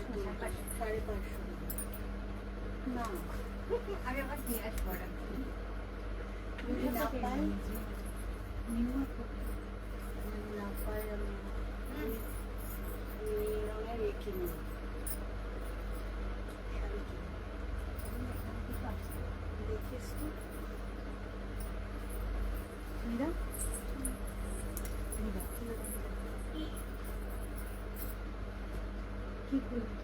550 না আমি আবার দিয়ে আসবো যদি না পাই না পাই আমি এই রঙের কিনি শাড়ি কিনি দেখিস তো মীরা মীরা কি করবি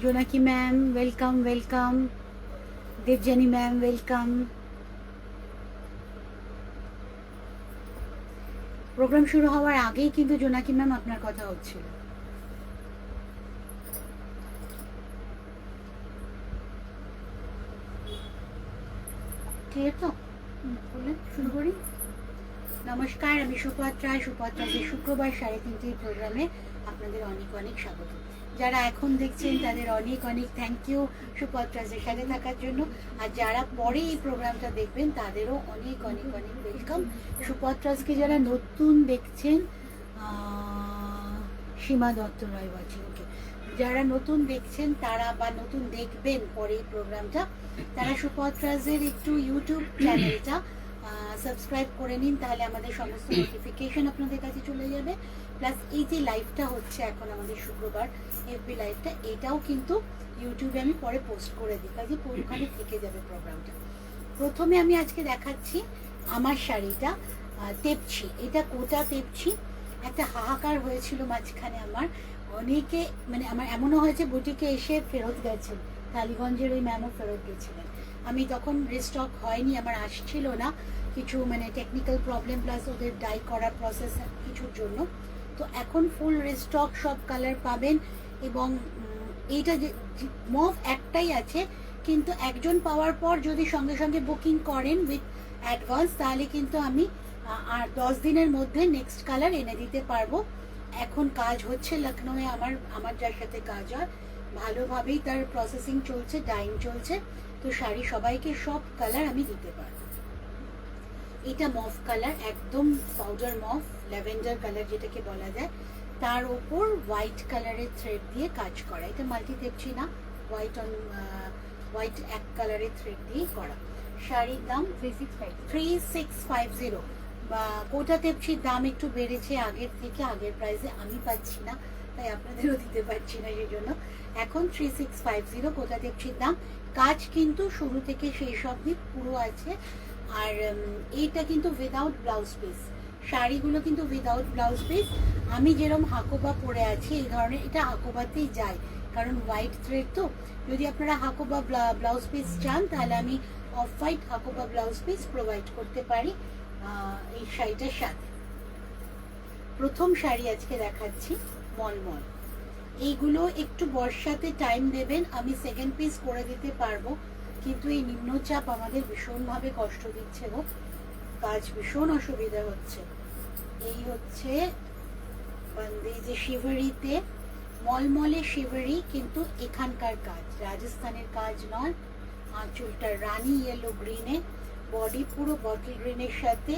Jonaki ma'am welcome welcome Debjani ma'am welcome program শুরু হওয়ার আগেই কিন্তু জোনাকি ম্যাম আপনার কথা হচ্ছিল ঠিক আছে তো বললেন শুরু করি নমস্কার আমি সুপত্রা সুপত্রাকে শুক্রবার 3:30 প্রোগ্রামে আপনাদের অনেক অনেক স্বাগত যারা এখন দেখছেন তাদের অনেক অনেক থ্যাংক ইউ সুপত্রাজের সাথে থাকার জন্য আর যারা পরে এই প্রোগ্রামটা দেখবেন তাদেরও অনেক অনেক অনেক ওয়েলকাম সুপত্রাজকে যারা নতুন দেখছেন সীমা দত্ত রয় ওয়াচিং ওকে যারা নতুন দেখছেন তারা বা নতুন দেখবেন পরে এই প্রোগ্রামটা তারা সুপত্রাজের একটু ইউটিউব চ্যানেলটা সাবস্ক্রাইব করে নিন তাহলে আমাদের সমস্ত নোটিফিকেশন আপনাদের কাছে চলে যাবে প্লাস এই যে লাইভটা হচ্ছে এখন আমাদের শুক্রবার এফবি লাইভটা এটাও কিন্তু ইউটিউবে আমি পরে পোস্ট করে দিই কাজে ওখানে থেকে যাবে প্রোগ্রামটা প্রথমে আমি আজকে দেখাচ্ছি আমার শাড়িটা তেপছি এটা কোটা তেপছি একটা হাহাকার হয়েছিল মাঝখানে আমার অনেকে মানে আমার এমনও হয়েছে বুটিকে এসে ফেরত গেছেন টালিগঞ্জের ওই ম্যামও ফেরত গেছিলেন আমি তখন রিস্টক হয়নি আমার আসছিল না কিছু মানে টেকনিক্যাল প্রবলেম প্লাস ওদের ডাই করার প্রসেস কিছুর জন্য তো এখন ফুল রিস্টক সব কালার পাবেন এবং এইটা যে মভ একটাই আছে কিন্তু একজন পাওয়ার পর যদি সঙ্গে সঙ্গে বুকিং করেন উইথ অ্যাডভান্স তাহলে কিন্তু আমি আর 10 দিনের মধ্যে নেক্সট কালার এনে দিতে পারবো এখন কাজ হচ্ছে লখনৌয়ে আমার যার সাথে কাজ হয় ভালোভাবেই তার প্রসেসিং চলছে ডাইং চলছে তো শাড়ি সবাইকে সব কালার আমি দিতে পারবো এটা মভ কালার একদম পাউডার মভ ল্যাভেন্ডার কালার যেটাকে বলা যায় তার ওপর হোয়াইট কালারের থ্রেড দিয়ে কাজ করা এটা মাল্টি তেপছি না হোয়াইট এক কালারের থ্রেড দিয়ে করা শাড়ির দাম 3650 বা কোটা তেপছির দাম একটু বেড়েছে আগের থেকে আগের প্রাইসে আমি পাচ্ছি না তাই আপনাদেরও দিতে পারছি না সেই জন্য এখন 3650 কোটা তেপছির দাম কাজ কিন্তু শুরু থেকে শেষ অবধি পুরো আছে আর এইটা কিন্তু উইদাউট ব্লাউজ পিস শাড়িগুলো কিন্তু উইদাউট ব্লাউজ পিস আমি যেরকম হাকোবা পরে আছি এই ধরনের এটা হাকোবাতেই যায় কারণ হোয়াইট থ্রেড তো যদি আপনারা হাকোবা ব্লাউজ পিস চান তাহলে আমি off white Hakoba blouse piece provide করতে পারি এই শাড়িটার সাথে প্রথম শাড়ি আজকে দেখাচ্ছি মলমল এইগুলো একটু বর্ষাতে টাইম দেবেন আমি সেকেন্ড পিস করে দিতে পারবো কিন্তু এই নিম্নচাপ আমাদের ভীষণভাবে কষ্ট দিচ্ছে গো কাজ ভীষণ অসুবিধা হচ্ছে এই হচ্ছে বন্দে যে শিভারিতে মলমলে শিভারি কিন্তু এখানকার কাজ রাজস্থানের কাজ নয় আঁচলটা রানী ইয়েলো গ্রিনে বডি পুরো বটল গ্রিনের সাথে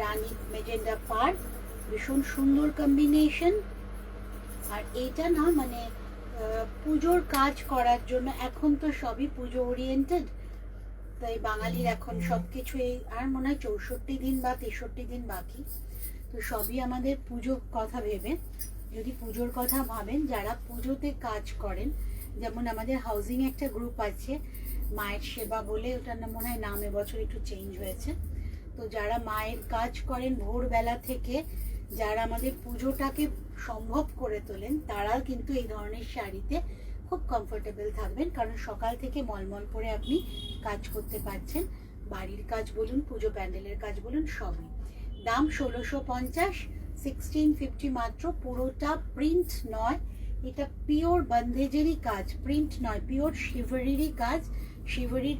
রানী মেজেন্ডা পাড় ভীষণ সুন্দর কম্বিনেশন আর এইটা না মানে পুজোর কাজ করার জন্য এখন তো সবই পুজো ওরিয়েন্টেড তাই বাঙালির এখন সবকিছু আর মনে হয় 64 দিন বা 63 দিন বাকি তো তো সবই আমাদের পুজোর কথা ভেবে। যদি পুজোর কথা ভাবেন, যারা পুজোতে কাজ করেন, যেমন আমাদের হাউজিং একটা গ্রুপ আছে মায়ের সেবা বলে, ওটার নাম মনে হয় নাম এবছর একটু চেঞ্জ হয়েছে। তো যারা মায়ের কাজ করেন ভোরবেলা থেকে, যারা আমাদের পুজোটাকে সম্ভব করে তোলেন, তারা কিন্তু এই ধরনের শাড়িতে খুব কমফোর্টেবল থাকবেন, কারণ সকাল থেকে মলমল করে আপনি কাজ করতে পারছেন। বাড়ির কাজ বলুন, পুজো প্যান্ডেলের কাজ বলুন, সবই। দাম 1650, 1650 মাত্র। পুরোটা প্রিন্ট নয়, এটা পিওর বন্ধেজেরই কাজ, প্রিন্ট নয়, পিওর শিভারিরই কাজ। শিভারির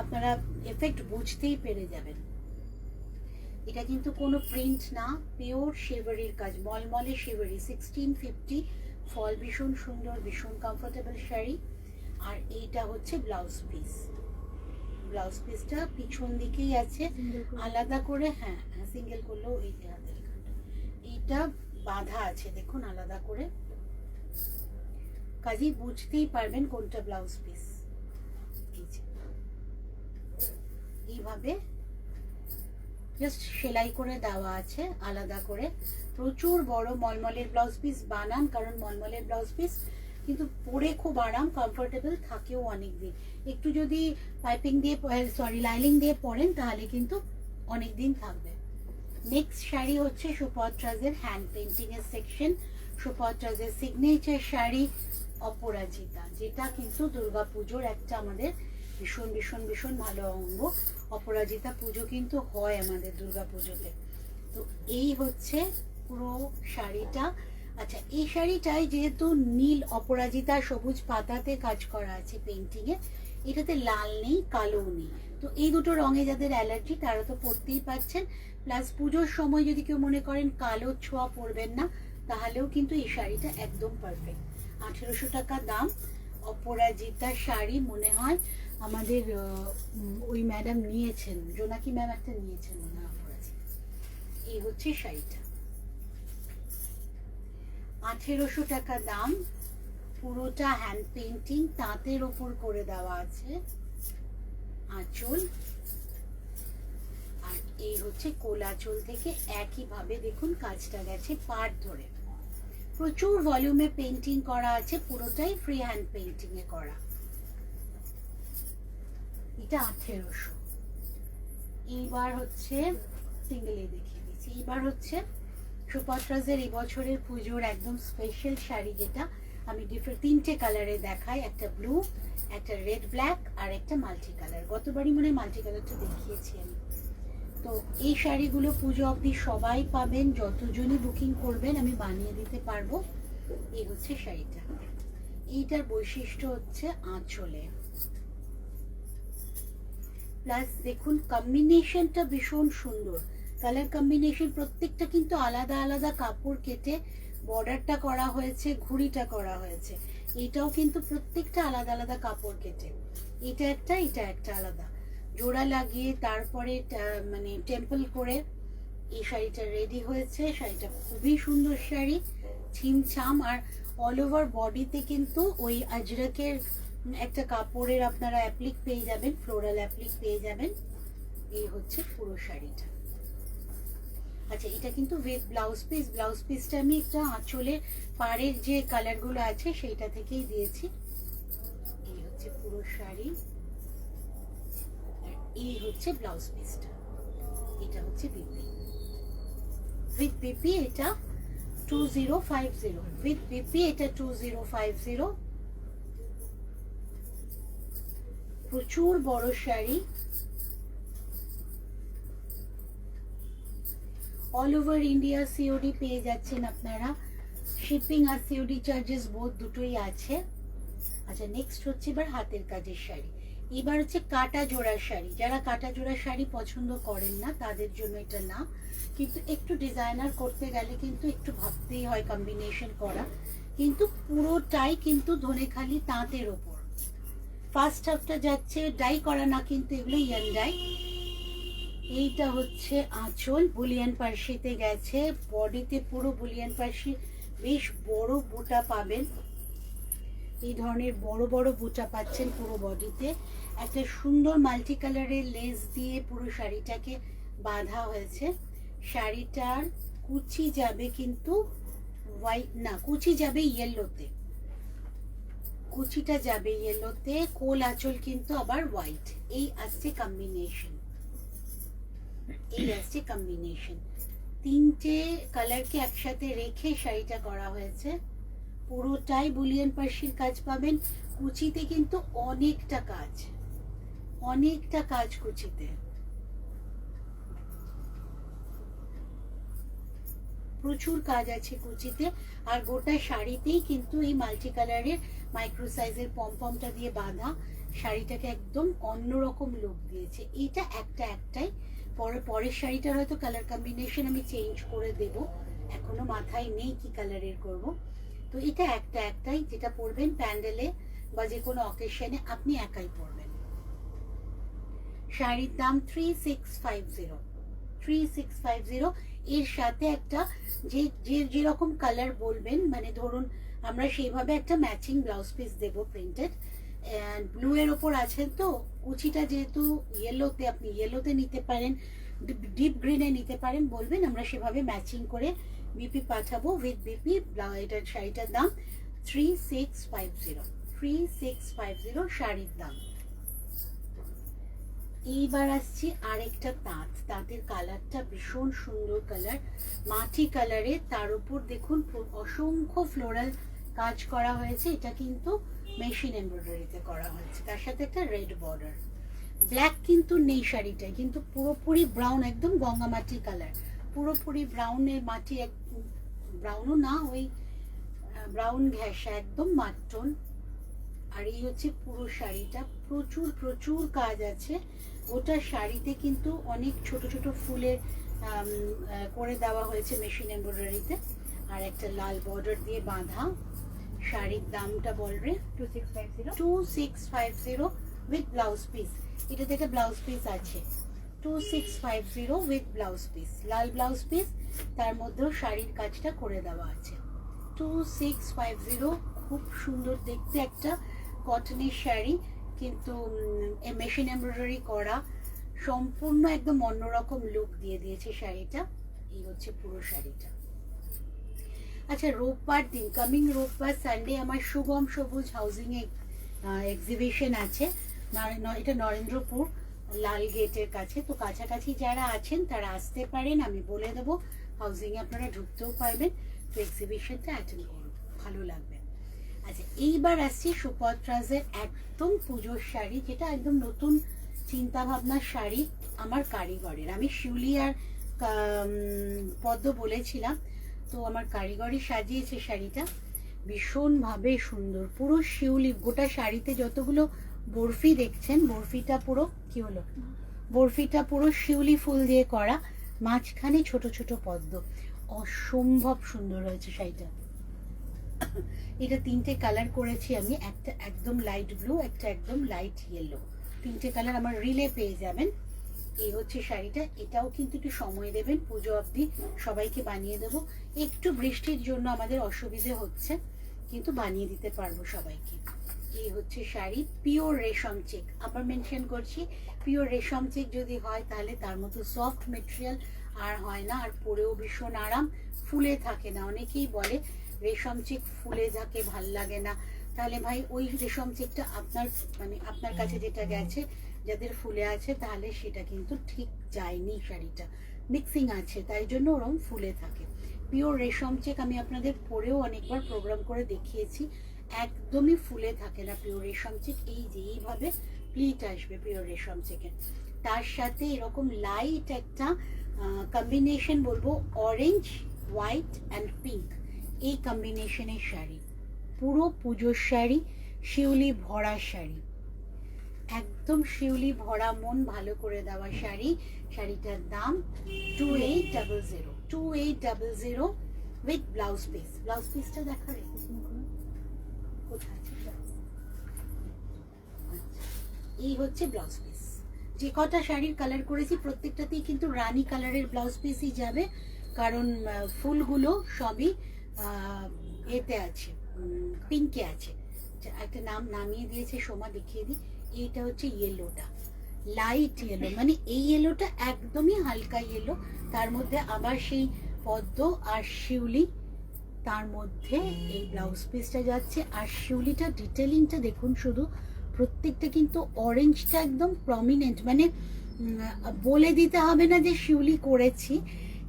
আপনারা এফেক্ট বুঝতেই পেরে যাবেন। এটা কিন্তু কোনো প্রিন্ট না, পিওর শিভারির কাজ, মলমলে শিভারি। 1650, ফল ভীষণ সুন্দর, ভীষণ কমফোর্টেবল শাড়ি। আর এইটা হচ্ছে ব্লাউজ পিস। ব্লাউজ পিসটা পিছন দিকেই আছে আলাদা করে, হ্যাঁ হ্যাঁ সিঙ্গেল করলেও এই হাতের এখানটা এইটা বাঁধা আছে দেখুন আলাদা করে, কাজেই বুঝতেই পারবেন কোনটা ব্লাউজ পিস। এইভাবে জাস্ট সেলাই করে দেওয়া আছে আলাদা করে। প্রচুর বড় মলমলের ব্লাউজ পিস বানান, কারণ মলমলের ব্লাউজ পিস কিন্তু পরে খুব আরাম, কমফোর্টেবল থাকেও অনেক দিন। একটু যদি পাইপিং দিয়ে লাইনিং দিয়ে পরেন তাহলে কিন্তু অনেক দিন থাকবে। নেক্সট শাড়ি হচ্ছে সুপত্রাজের হ্যান্ড পেন্টিং এর সেকশন। সুপত্রাজের সিগনেচার শাড়ি অপরাজিতা, যেটা কিন্তু দুর্গাপুজোর একটা আমাদের ভীষণ ভীষণ ভীষণ ভালো অঙ্গ। অপরাজিতা পুজো কিন্তু হয় আমাদের দুর্গাপুজোতে। তো এই হচ্ছে পুরো শাড়িটা। আচ্ছা, এই শাড়িটায় যেহেতু নীল অপরাজিতা সবুজ পাতাতে কাজ করা আছে পেন্টিংয়ে, এটাতে লাল নেই, কালো নেই। তো এই দুটো রঙে যাদের অ্যালার্জি তারা তো পরতেই পারছেন। প্লাস পুজোর সময় যদি কেউ মনে করেন কালো ছোঁয়া পরবেন না, তাহলেও কিন্তু এই শাড়িটা একদম পারফেক্ট। 1800 টাকা দাম। অপরাজিতা শাড়ি মনে হয় আমাদের ওই ম্যাডাম নিয়েছেন, জোনাকি ম্যাম একটা নিয়েছেন মনে হয় অপরাজিতা। এই হচ্ছে শাড়িটা, 1800 টাকা দাম। পুরোটা হ্যান্ড পেন্টিং, তাঁতের ওপর করে দেওয়া আছে আঁচল। আর এই হচ্ছে কোলাচল থেকে একইভাবে দেখুন কাজটা গেছে পাড় ধরে। প্রচুর ভলিউমে পেন্টিং করা আছে, পুরোটাই ফ্রি হ্যান্ড পেন্টিং এ করা। এটা 1800। এইবার হচ্ছে সিঙ্গেলে দেখিয়ে দিচ্ছি। এইবার হচ্ছে সুপত্রাজের এবছরের পুজোর একদম স্পেশাল শাড়ি, যেটা আমি তিনটে কালারে দেখাই, একটা ব্লু, একটা রেড ব্ল্যাক আর একটা মাল্টি কালার। গতবারই মনে হয় মাল্টি কালারটা দেখিয়েছি আমি। তো এই শাড়িগুলো পুজো অবধি সবাই পাবেন, যতজনই বুকিং করবেন আমি বানিয়ে দিতে পারবো। এই হচ্ছে শাড়িটা। এইটার বৈশিষ্ট্য হচ্ছে আঁচলে, প্লাস দেখুন কম্বিনেশনটা ভীষণ সুন্দর, কালার কম্বিনেশন প্রত্যেকটা কিন্তু আলাদা আলাদা কাপড় কেটে বর্ডারটা করা হয়েছে, ঘুড়িটা করা হয়েছে। এটাও কিন্তু প্রত্যেকটা আলাদা আলাদা কাপড় কেটে, এটা একটা আলাদা জোড়া লাগিয়ে তারপরে মানে টেম্পল করে এই শাড়িটা রেডি হয়েছে। শাড়িটা খুবই সুন্দর শাড়ি, ছিমছাম। আর অল ওভার বডিতে কিন্তু ওই আজরকের একটা কাপড়ের আপনারা অ্যাপ্লিক পেয়ে যাবেন, ফ্লোরাল অ্যাপ্লিক পেয়ে যাবেন। এই হচ্ছে পুরো শাড়িটা। আচ্ছা, এটা কিন্তু উইথ ব্লাউজ পিস। ব্লাউজ পিসটা আমি একটা আঁচলের পাড়ের যে কালারগুলো আছে সেইটা থেকেই দিয়েছি। এই হচ্ছে পুরো শাড়ি, এই হচ্ছে ব্লাউজ পিসটা। এটা হচ্ছে বিপি, উইথ বিপি এটা 2050, উইথ বিপি এটা 2050। প্রচুর বড় sari, all over India COD পেয়ে যাচ্ছেন আপনারা। শিপিং আর সিওডি চার্জেস বোথ দুটোই আছে। আচ্ছা, নেক্সট হচ্ছে এবার হাতের কাজের শাড়ি। এবার হচ্ছে কাটা জোড়ার শাড়ি। যারা কাটা জোড়ার শাড়ি পছন্দ করেন না তাদের জন্য এটা না, কিন্তু একটু ডিজাইনার করতে গেলে কিন্তু একটু ভাবতেই হয় কম্বিনেশন করা। কিন্তু পুরোটাই কিন্তু ধনেখালি তাঁতের ওপর। ফার্স্ট হাফটা যাচ্ছে ডাই করা না, কিন্তু এগুলো ইয়ান ডাই। এইটা হচ্ছে আঁচল, বুলিয়ান পার্সিতে গেছে। বডিতে পুরো বুলিয়ান পার্সি, বেশ বড় বুটা পাবেন, এই ধরনের বড় বড় বুটা পাচ্ছেন পুরো বডিতে। একটা সুন্দর মাল্টি কালারের লেস দিয়ে পুরো শাড়িটাকে বাঁধা হয়েছে। শাড়িটার কুচি যাবে কিন্তু হোয়াইট না, কুচি যাবে ইয়েলোতে, কুচিটা যাবে ইয়েলোতে, কোল আঁচল কিন্তু আবার হোয়াইট। এই আসছে কম্বিনেশন, এই আসছে কম্বিনেশন। তিনটে কালারকে একসাথে রেখে শাড়িটা করা হয়েছে। পুরোটাই বুলিয়ান পার্সির কাজ পাবেন। কুচিতে কিন্তু অনেকটা কাজ, অনেকটা কাজ কুচিতে, প্রচুর কাজ আছে কুচিতে। আর গোটা শাড়িতেই কিন্তু এই মাল্টি কালারের মাইক্রো সাইজের পমপমটা দিয়ে বাঁধা শাড়িটাকে একদম অন্যরকম লুক দিয়েছে। এটা একটাই। পরের শাড়িটার হয়তো কালার কম্বিনেশন আমি চেঞ্জ করে দেব, এখনো মাথায় নেই কি কালারের করব। তো এটা একটাই, যেটা পরবেন প্যান্ডেলে বা যে কোনো অকেশনে আপনি একাই পরবেন। শাড়ির দাম 3650, 3650। এর সাথে একটা যেরকম কালার বলবেন, মানে ধরুন আমরা সেইভাবে একটা ম্যাচিং ব্লাউজ পিস দেবো প্রিন্টেড। ব্লু এর ওপর আছেন তো, কুচিটা যেহেতু ইয়েলোতে, আপনি ইয়েলোতে নিতে পারেন, ডিপ গ্রিনে নিতে পারেন, বলবেন আমরা সেভাবে ম্যাচিং করে বিপি পাঠাবো উইথ বিপি। এটার শাড়িটার দাম 3650, 3650 শাড়ির দাম। এইবার আসছি আরেকটা তাঁতের কালারটা ভীষণ সুন্দর কালার, মাটি কালারে, তার উপর দেখুন অসংখ্য ফ্লোরাল কাজ করা হয়েছে। এটা কিন্তু মেশিন এমব্রয়ডারিতে করা হয়েছে, তার সাথে একটা রেড বর্ডার। ব্ল্যাক কিন্তু নেই শাড়িটায়, কিন্তু পুরোপুরি ব্রাউন, একদম গঙ্গামাটি কালার, পুরোপুরি ব্রাউনের মাটি, ব্রাউনও না, ওই ব্রাউন ঘেঁষা, একদম মাটন। আর এই হচ্ছে পুরো শাড়িটা, প্রচুর কাজ আছে। ওটা শাড়িতে কিন্তু অনেক ছোট ছোট ফুলের করে দেওয়া হয়েছে মেশিন এমব্রয়ডারিতে, আর একটা লাল বর্ডার দিয়ে বাঁধা। শাড়ির দামটা বলবে 2650 উইথ ব্লাউজ পিস। এটা থেকে ব্লাউজ পিস আছে, 2650 with blouse piece, Lal blouse piece, তার মধ্যেও শাড়ির কাজটা করে দেওয়া আছে। 2650, খুব সুন্দর দেখতে একটা কটনের শাড়ি, কিন্তু মেশিন এমব্রয়ডারি করা, সম্পূর্ণ একদম অন্যরকম লুক দিয়ে দিয়েছে শাড়িটা। এই হচ্ছে পুরো শাড়িটা। আচ্ছা, রোববার দিন, কামিং রোববার সানডে আমার শুভম সবুজ হাউজিং এ এক্সিবিশন আছে। এটা নরেন্দ্রপুর লাল গেটের কাছে। তো কাছাকাছি যারা আছেন তারা আসতে পারেন, আমি বলে দেবো। হাউজিং এ আপনারা ঢুকতেও পারবেন। তো এক্সিবিশনটা অ্যাটেন্ড করুন, ভালো লাগবে। আচ্ছা, এইবার আসছি সুপত্রাজের একদম পুজোর শাড়ি, যেটা একদম নতুন চিন্তা ভাবনার শাড়ি আমার কারিগরের। আমি শিউলি আর পদ্ম বলেছিলাম, তো আমার কারিগরই সাজিয়েছে শাড়িটা, ভীষণভাবে সুন্দর। পুরো শিউলি, গোটা শাড়িতে যতগুলো বরফি দেখছেন, বরফিটা পুরো কি হলো, বরফিটা পুরো শিউলি ফুল দিয়ে করা, মাঝখানে ছোট ছোট পদ্ম, অসম্ভব সুন্দর হয়েছে শাড়িটা। এটা তিনটে কালার করেছি আমি, একটা একদম লাইট ব্লু, একটা একদম লাইট ইয়েলো, তিনটে কালার আমার রিলে পেয়ে যাবেন। এই হচ্ছে শাড়িটা। এটাও কিন্তু একটু সময় দেবেন, পুজো অবধি সবাইকে বানিয়ে দেবো। একটু বৃষ্টির জন্য আমাদের অসুবিধে হচ্ছে, কিন্তু বানিয়ে দিতে পারবো সবাইকে। এই হচ্ছে শাড়ি, পিওর রেশম চেক, আবার মেনশন করছি, পিওর রেশম চেক যদি হয় তাহলে তার মতো সফট মেটেরিয়াল আর হয় না, আর পরেও ভীষণ আরাম, ফুলে থাকে না। অনেকেই বলে রেশম চেক ফুলে থাকে, ভাল লাগে না। তাহলে ভাই ওই রেশম চেকটা আপনার, মানে আপনার কাছে যেটা গেছে, যাদের ফুলে আছে, তাহলে সেটা কিন্তু ঠিক যায়নি, শাড়িটা মিক্সিং আছে, তাই জন্য ওরকম ফুলে থাকে। পিওর রেশম চেক আমি আপনাদের পরেও অনেকবার প্রোগ্রাম করে দেখিয়েছি, একদমই ফুলে থাকে না পিওর রেশম চেক। এই যে এইভাবে প্লিট আসবে পিওর রেশম চেকের, তার সাথে এরকম লাইট একটা কম্বিনেশন বলবো, অরেঞ্জ, হোয়াইট অ্যান্ড পিঙ্ক, এই কম্বিনেশনের শাড়ি, পুরো পুজোর শাড়ি, শিউলি ভরা শাড়ি, একদম শিউলি ভরা, মন ভালো করে দেওয়া শাড়ি। শাড়িটার দাম 2800, 2800 উইথ ব্লাউজ পিস। ব্লাউজ পিসটা দেখা রেখেছি কোথায় আছে? এই হচ্ছে ব্লাউজ পিস। যে কটা শাড়ির কালার করেছি প্রত্যেকটাতেই কিন্তু রানী কালারের ব্লাউজ পিসই যাবে, কারণ ফুলগুলো সবই এতে আছে, পিঙ্কে আছে। একটা নাম নামিয়ে দিয়েছে সোমা, দেখিয়ে দিই। এইটা হচ্ছে ইয়েলোটা, লাইট ইয়েলো, মানে এই ইয়েলোটা একদমই হালকা ইয়েলো, তার মধ্যে আবার সেই পদ্ম আর শিউলি, তার মধ্যে এই ব্লাউজ পিসটা যাচ্ছে। আর শিউলিটা ডিটেলিংটা দেখুন শুধু, প্রত্যেকটা কিন্তু অরেঞ্জটা একদম প্রমিনেন্ট, মানে বলে দিতে হবে না যে শিউলি করেছি,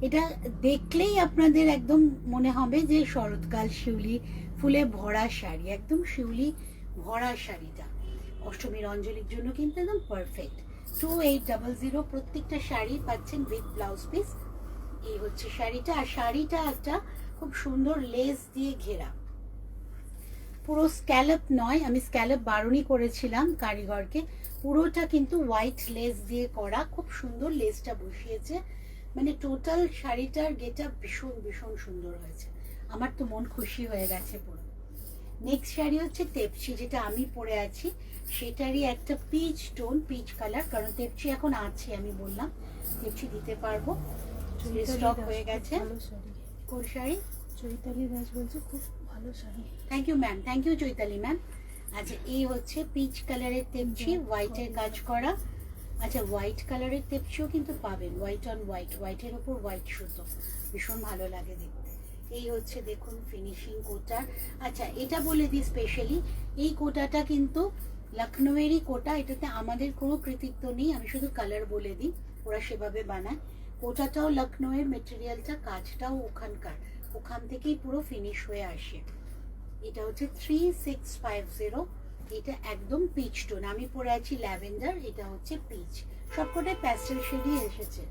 এটা দেখলেই আপনাদের একদম মনে হবে যে শরৎকাল শিউলি ফুলে ভরা শাড়ি, একদম শিউলি ভরা শাড়িটা অষ্টমীর অঞ্জলির জন্য কিন্তু একদম পারফেক্ট। 2800 প্রত্যেকটা শাড়ি পাচ্ছেন উইথ ব্লাউজ পিস। এই হচ্ছে শাড়িটা, আর শাড়িটা একটা খুব সুন্দর লেস দিয়ে ঘেরা, পুরো স্ক্যালপ নয়, আমি স্ক্যালপ বারণই করেছিলাম কারিগরকে, পুরোটা কিন্তু হোয়াইট লেস দিয়ে করা, খুব সুন্দর লেসটা বসিয়েছে, মানে টোটাল শাড়িটার গেটা ভীষণ ভীষণ সুন্দর হয়েছে, আমার তো মন খুশি হয়ে গেছে পুরো। নেক্সট শাড়ি হচ্ছে তেপচি, যেটা আমি পরে আছি, সেটারই একটা পিচ টোন, পিচ কালার, কারণ তেপচি এখন আছে, আমি বললাম তেপচি দিতে পারবো, স্টক হয়ে গেছে। কোন শাড়ি? চৈতালি দাস বলছে খুব ভালো শাড়ি। Thank you ma'am, thank you Chaitali ma'am. আচ্ছা এই হচ্ছে পিচ কালারের তেপচি, হোয়াইটের কাজ করা। আচ্ছা হোয়াইট কালারের তেপচিও কিন্তু পাবেন, হোয়াইট অন হোয়াইট, হোয়াইটের ওপর হোয়াইট সুতো, ভীষণ ভালো লাগে দেখতে। এই হচ্ছে দেখুন ফিনিশিং কোটার। আচ্ছা এটা বলে দিই স্পেশালি, এই কোটাটা কিন্তু লখনৌয়েরই কোটা, এটাতে আমাদের কোনো কৃতিত্ব নেই, আমি শুধু কালার বলে দিই, ওরা সেভাবে বানায়। কোটাটাও লখনৌয়ের, মেটেরিয়ালটা কাজটাও ওখানকার, ওখান থেকেই পুরো ফিনিশ হয়ে আসে। এটা হচ্ছে 3650, এটা একদম পিচ টোন, আমি পরে আছি ল্যাভেন্ডার, এটা হচ্ছে পিচ, সবকটাই প্যাস্টেল শেডই এসেছে।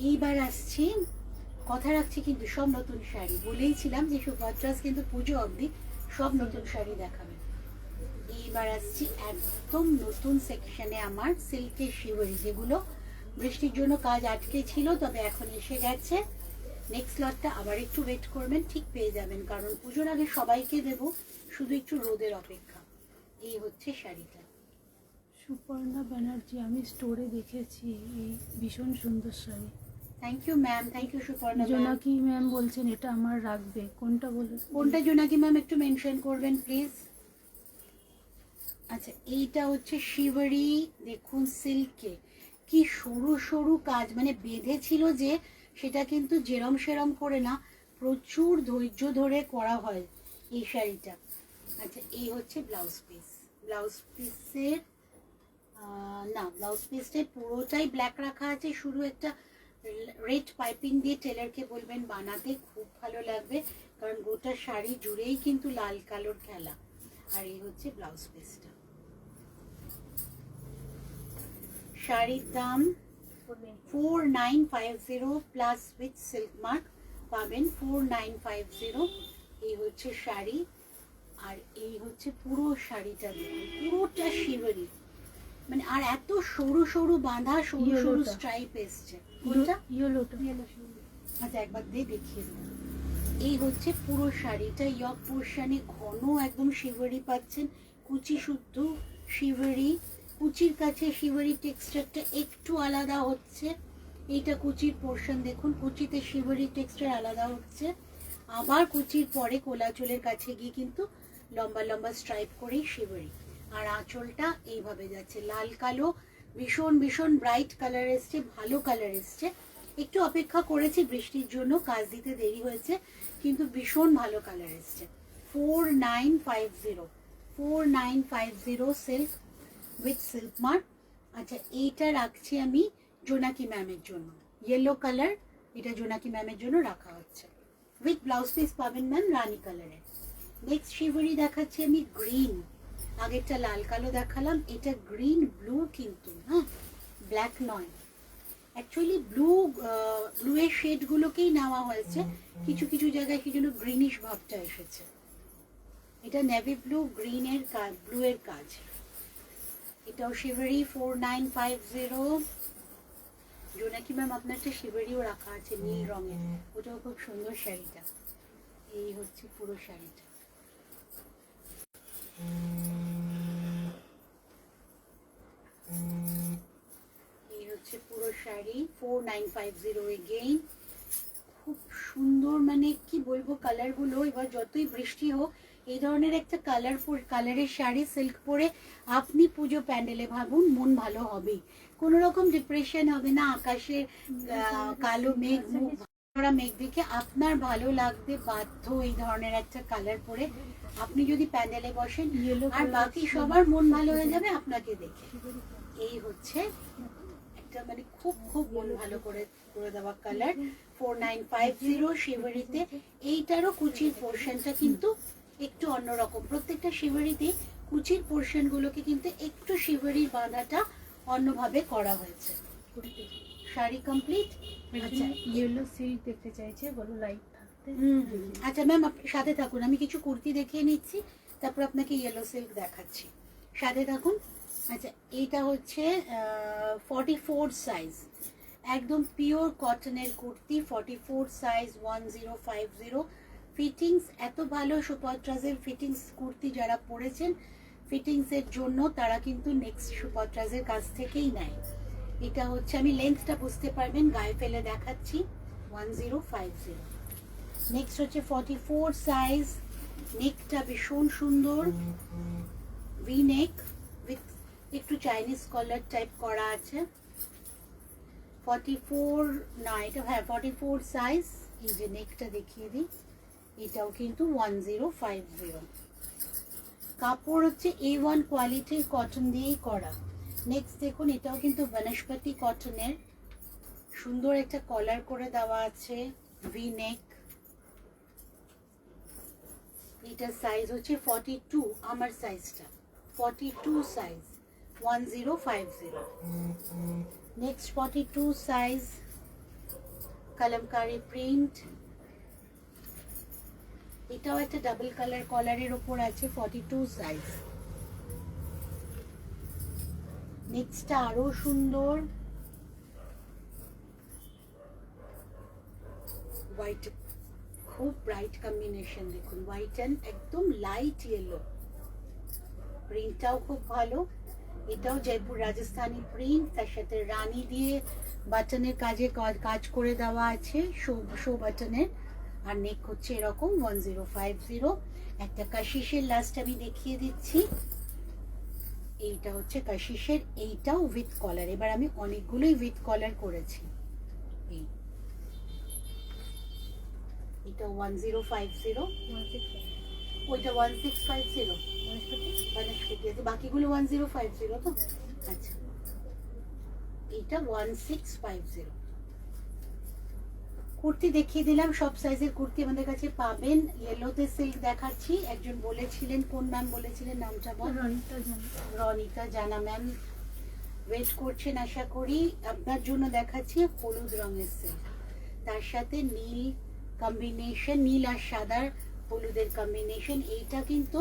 এইবার আসছি, কথা রাখছি কিন্তু সব নতুন শাড়ি, বলেইছিলাম যে সুভদ্রাস কিন্তু পুজো অবধি সব নতুন শাড়ি দেখাবে। এইবার আসছি একদম নতুন সেকশনে আমার সিল্কের শিওরি, যেগুলো বৃষ্টির জন্য কাজ আটকে ছিল, তবে এখন এসে গেছে। নেক্সট লটটা আবার একটু ওয়েট করবেন, ঠিক পেয়ে যাবেন, কারণ পুজোর আগে সবাইকে দেব, শুধু একটু রোদের অপেক্ষা। এই হচ্ছে শাড়িটা। সুপর্ণা ব্যানার্জি, আমি স্টোরে দেখেছি এই ভীষণ সুন্দর শাড়ি। Thank you ma'am, thank you Suparna ma'am. Jonaki ma'am বলছেন এটা আমার রাখবে, কোনটা বলে? কোনটা জোনাকি ম্যাম একটু মেনশন করবেন প্লিজ। আচ্ছা এইটা হচ্ছে শিবরি, দেখুন সিল্কে কি সরু সরু কাজ, মানে বেঁধেছিল যে সেটা কিন্তু যেরম সেরম করে না, প্রচুর ধৈর্য ধরে করা হয় এই শাড়িটা। আচ্ছা এই হচ্ছে ব্লাউজ পিস, ব্লাউজ পিসের না ব্লাউজ পিসটা পুরোটাই ব্ল্যাক রাখা আছে, শুধু একটা রেড পাইপিং দিয়ে টেলারকে বলবেন বানাতে, খুব ভালো লাগবে, কারণ গোটা শাড়ি জুড়েই কিন্তু লাল কালোর খেলা। আর এই হচ্ছে ব্লাউজ পিসটা। শাড়ির দাম 4950 প্লাস উইথ সিল্ক মার্ক পাবেন 4950। এই হচ্ছে শাড়ি, আর এই হচ্ছে পুরো শাড়িটা, দেখুন পুরোটা শিবরি, মানে আর এত সরু সরু বাঁধা, সরু সরু স্ট্রাইপ এসছে। কোনটা? ইয়েলোটা। আচ্ছা একবার দিয়ে দেখিয়ে দেবো। এই হচ্ছে পুরো শাড়িটা, ইয়ক পোর্শনে ঘন একদম শিবরি পাচ্ছেন, কুচি শুদ্ধ শিবরি, কুচির কাছে শিবরি টেক্সচারটা একটু আলাদা হচ্ছে, এইটা কুচির পোর্শন দেখুন, কুচিতে শিবরি টেক্সচার আলাদা হচ্ছে, আবার কুচির পরে কোলাচলের কাছে গিয়ে কিন্তু লম্বা লম্বা স্ট্রাইপ করেই শিবরি। আর আঁচলটা এইভাবে যাচ্ছে, লাল কালো, ভীষণ ভীষণ ব্রাইট কালার এসছে, ভালো কালার এসছে। একটু অপেক্ষা করেছি বৃষ্টির জন্য, কাজ দিতে দেরি হয়েছে, কিন্তু ভীষণ ভালো কালার এসছে। 4950 সিল্ক উইথ সিল্ক মার্ক। আচ্ছা এইটা রাখছি আমি জোনাকি ম্যামের জন্য, ইয়েলো কালার, এটা জোনাকি ম্যামের জন্য রাখা হচ্ছে, উইথ ব্লাউজ পিস পাবেন ম্যাম রানি কালারের। নেক্সট শিবরি দেখাচ্ছি আমি গ্রিন, আগেরটা লাল কালো দেখালাম, এটা গ্রিন ব্লু কিন্তু, হ্যাঁ ব্ল্যাক নয়, অ্যাকচুয়ালি ব্লু এর শেডগুলোকেই নেওয়া হয়েছে, কিছু কিছু জায়গায় কি যেন গ্রিনিশ ভাবটা এসেছে। এটা নেভি ব্লু, গ্রিনের কাজ, ব্লু এর কাজ। এটাও শিবরি 4950। জোনাকি ম্যাম আপনার একটা শিবরিও রাখা আছে নীল রঙের, ওটাও খুব সুন্দর শাড়িটা। এই হচ্ছে পুরো শাড়িটা। এই হচ্ছে পুরো শাড়ি 4950 এগেইন, খুব সুন্দর, মানে কি বলবো কালারগুলো, এবার যতই বৃষ্টি হোক এই ধরনের একটা কালারফুল কালারের শাড়ি সিল্ক পরে আপনি পুজো প্যান্ডেলে ভাবুন, মন ভালো হবেই, কোনো রকম ডিপ্রেশন হবে না। আকাশের কালো মেঘ, মুখ ভরা মেঘ দেখে আপনার ভালো লাগতে বাধ্য। এই ধরনের একটা কালার পরে আপনি যদি প্যান্ডেলে বসেন, আর বাকি সবার মন ভালো হয়ে যাবে আপনাকে দেখে। এই হচ্ছে একটা মানে খুব খুব মন ভালো করে দেওয়া কালার, 4950 শিভারিতে। এইটারও কুচির পোর্শনটা কিন্তু একটু অন্যরকম। প্রত্যেকটা শিভারিতে কুচির পোর্শন গুলোকে কিন্তু একটু শিভারির বাঁধাটা অন্যভাবে করা হয়েছে। শাড়ি কমপ্লিট। আচ্ছা, ইয়েলো সিল্ক দেখতে চাইছে, বলো লাইট থাকতে। আচ্ছা ম্যাম, আপনি সাথে থাকুন, আমি কিছু কুর্তি দেখিয়ে নিচ্ছি, তারপর আপনাকে ইয়েলো সিল্ক দেখাচ্ছি, সাথে থাকুন। আচ্ছা, এইটা হচ্ছে 44 সাইজ, একদম পিওর কটনের কুর্তি, 44 সাইজ, 1050। ফিটিংস এত ভালো, সুপত্রাজের ফিটিংস কুর্তি যারা পরেছেন ফিটিংসের জন্য তারা কিন্তু নেক্সট সুপত্রাজের কাছ থেকেই নেয়। এটা হচ্ছে, আমি লেন্থটা বুঝতে পারবেন, গায়ে ফেলে দেখাচ্ছি, 1050। নেক্সট হচ্ছে 44 সাইজ, নেকটা ভীষণ সুন্দর, ভি নেক উইথ একটু চাইনিজ কলার টাইপ করা আছে। 44 না, এটা হ্যাঁ 44 সাইজ। এই যে নেকটা দেখিয়ে দিই, এটাও কিন্তু 1050। কাপড় হচ্ছে A1 কোয়ালিটির কটন দিয়েই করা। নেক্সট দেখুন, এটাও কিন্তু বনস্পতি কটনের, সুন্দর একটা কলার করে দেওয়া আছে, ভি নেক। এটার সাইজ হচ্ছে 42, আমার সাইজটা 42 size, 1050। Next 42 size, Kalamkari print, এটাও একটা ডাবল কালার কলারের ওপর আছে, 42 সাইজ। নেক্সটটা আরো সুন্দর, হোয়াইট, খুব ব্রাইট কম্বিনেশন, দেখুন হোয়াইট অ্যান্ড একদম লাইট ইয়েলো, প্রিন্টটাও খুব ভালো। এটাও জয়পুর রাজস্থানি প্রিন্ট, তার সাথে রানী দিয়ে বাটনের কাজে কাজ করে দেওয়া আছে, শো বাটনের। আর নেক হচ্ছে এরকম 1050। একটা কাশিসের লাস্ট আমি দেখিয়ে দিচ্ছি, এইটা হচ্ছে কাশিসের, এইটাও উইথ কলার। এবার আমি অনেকগুলোই উইথ কলার করেছি। এটা 1050, ওইটা 1650 বনস্পতি আছে, বাকিগুলো 1050 তো। আচ্ছা, এটা 1650। কুর্তি দেখিয়ে দিলাম, সব সাইজের কুর্তি আমাদের কাছে পাবেন। ইয়েলোতে সিল্ক দেখাচ্ছি, একজন বলেছিলেন, কোন ম্যাম বলেছিলেন নামটা বল? রনিতা জানা ম্যাম ওয়েট করছেন আশা করি। আপনার জন্য দেখাচ্ছি হলুদ রঙের সিল্ক, তার সাথে নীল কম্বিনেশন, নীল আর সাদার হলুদের কম্বিনেশন। এইটা কিন্তু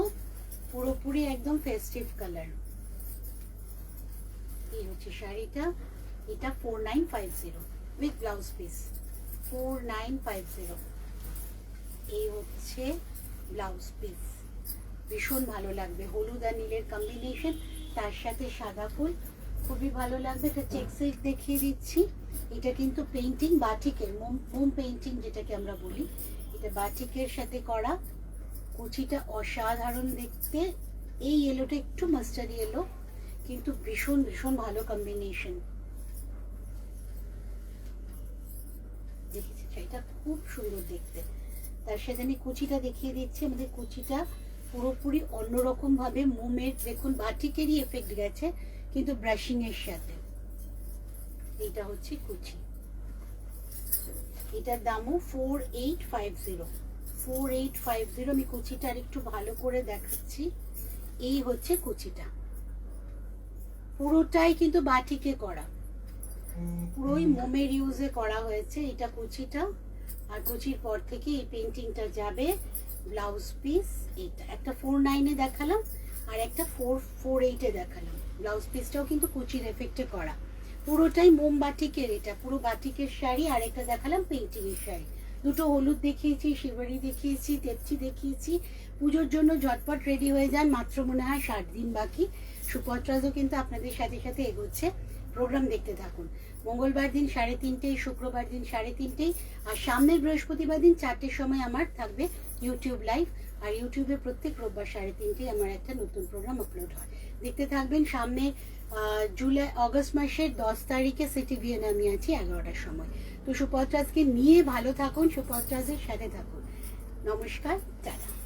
পুরোপুরি একদম ফেস্টিভ কালার। এই হচ্ছে শাড়িটা, এটা 4950 উইথ ব্লাউজ পিস, 4950। এই হচ্ছে ব্লাউজ পিস, ভীষণ ভালো লাগবে, হলুদ আর নীলের কম্বিনেশন, তার সাথে সাদা ফুল, খুবই ভালো লাগবে। এটা চেক সিল্ক দেখিয়ে দিচ্ছি, এটা কিন্তু পেইন্টিং বাটিকের, মোম পেইন্টিং যেটাকে আমরা বলি, এটা বাটিকের সাথে করা। কুচিটা অসাধারণ দেখতে, এই ইয়েলোটা একটু মাস্টার্ড ইয়েলো, কিন্তু ভীষণ ভীষণ ভালো কম্বিনেশন। দেখেছি, এটা খুব সুন্দর দেখতে। তার সাথে আমি কুচিটা দেখিয়ে দিচ্ছি, আমাদের কুচিটা পুরোপুরি অন্যরকম ভাবে মোমের, দেখুন বাটিকেরই এফেক্ট গেছে কিন্তু ব্রাশিং এর সাথে। এটা হচ্ছে কুচি, এটার দামও 4850, 4850। আমি কুচিটা আর একটু ভালো করে দেখাচ্ছি, এই হচ্ছে কুচিটা, পুরোটাই কিন্তু বাটিকে করা, পুরোই মোমের ইউজে করা হয়েছে এটা কুচিটা। আর কুচির পর থেকে এই পেইন্টিংটা যাবে। ব্লাউজ পিস এটা একটা 49-এ দেখালাম, আর একটা 448-এ দেখালাম। ব্লাউজ পিসটাও কিন্তু কুচির এফেক্টে করা, পুরোটাই মোম বাটিকের, এটা পুরো বাটিকের শাড়ি। আর একটা দেখালাম পেইন্টিং এর শাড়ি, দুটো হলুদ দেখিয়েছি, শিবারি দেখিয়েছি, তেপচি দেখিয়েছি। পুজোর জন্য ঝটপট রেডি হয়ে যান, মাত্র মনে হয় 60 দিন বাকি। সুপত্রাজও কিন্তু আপনাদের সাথে সাথে এগোচ্ছে, প্রোগ্রাম দেখতে থাকুন। মঙ্গলবার দিন 3:30, শুক্রবার দিন 3:30, আর সামনের বৃহস্পতিবার দিন 4টের সময় আমার থাকবে ইউটিউব লাইভ। আর ইউটিউবে প্রত্যেক রোববার 3:30 আমার একটা নতুন প্রোগ্রাম আপলোড হয়, দেখতে থাকবেন। সামনে অগস্ট মাসের 10 তারিখে সিটি ভিএনে আমি আছি 11টার সময়। তো সুপত্রাজকে নিয়ে ভালো থাকুন, সুপত্রাজের সাথে থাকুন। নমস্কার, টাটা।